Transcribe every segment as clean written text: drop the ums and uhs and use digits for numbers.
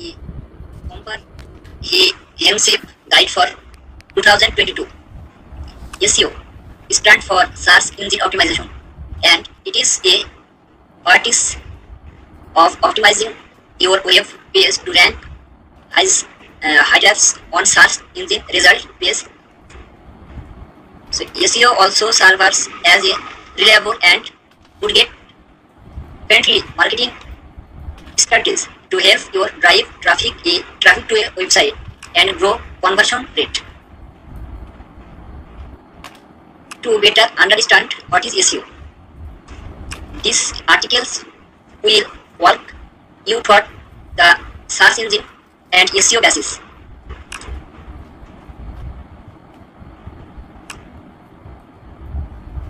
a comprehensive guide for 2022. SEO stands for Search Engine Optimization, and it is a practice of optimizing your web page to rank highest on search engine result page. So SEO also serves as a reliable and budget-friendly marketing strategy to help you drive traffic to a website and grow conversion rate. To better understand what is SEO, these articles will walk you through the search engine and SEO basis.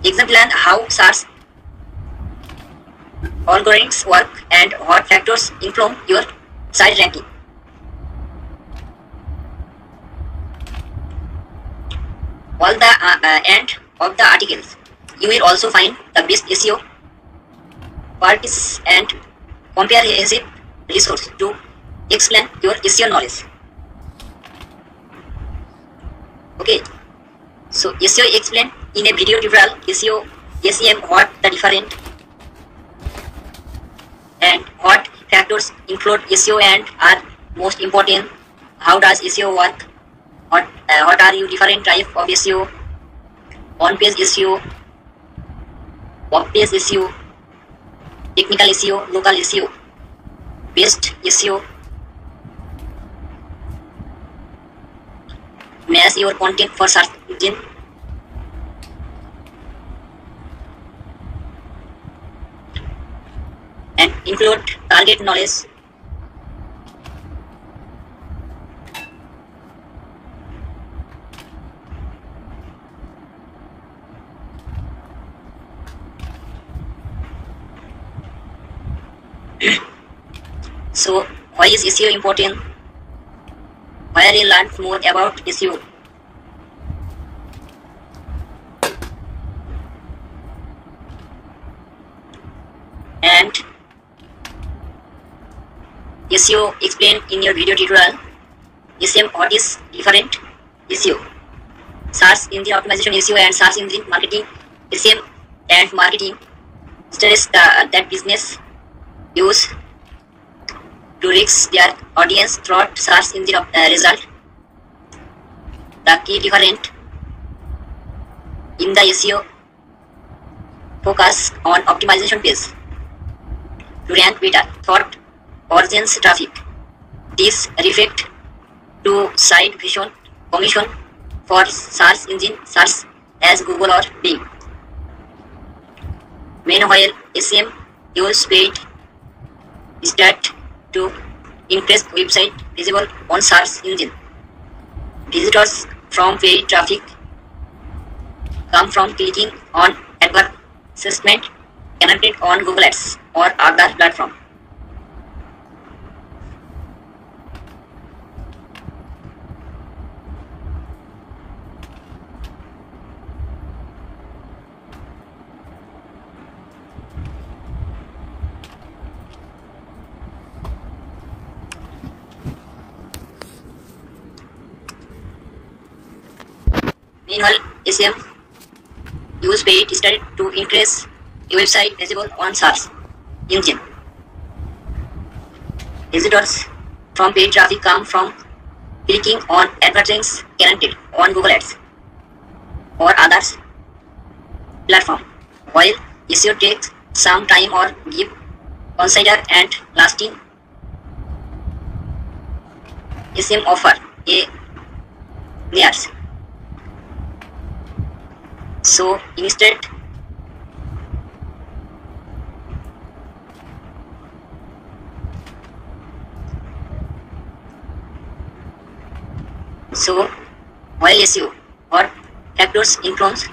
Example and how search algorithms work and what factors influence your site ranking. All the end of the articles, you will also find the best SEO practices and comprehensive resource to explain your SEO knowledge. Okay, so SEO explained in a video tutorial. SEO, SEM, what the different and what factors include SEO and are most important. How does SEO work? What are you different type of SEO? On-page SEO, off-page SEO, technical SEO, local SEO, best SEO. Match your content for search engine. And include target knowledge. So, why is SEO important? Where I learned more about SEO. And SEO explained in your video tutorial. SEM, what is different SEO? Search engine optimization SEO and search engine marketing. SEM and marketing stress that business use to reach their audience through search engine result. The key different in the SEO focus on optimization page to rank better thought audience traffic. This reflect to site vision commission for search engine search as Google or Bing. Meanwhile, SEM use paid stat to increase website visible on search engine. Visitors from paid traffic come from clicking on advertisement connected on Google Ads or other platform. Meanwhile, SEM use paid study to increase a website visible on search engine. Visitors from paid traffic come from clicking on advertisements connected on Google Ads or others platform. While SEO takes some time or give consider and lasting, SEM offer a nears. So instead, while SEO, what factors influence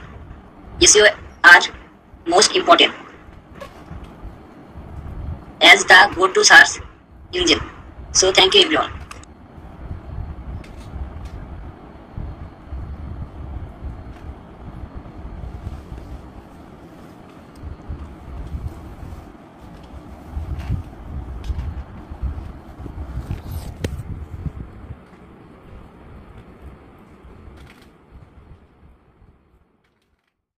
SEO are most important as the go-to search engine. So thank you everyone.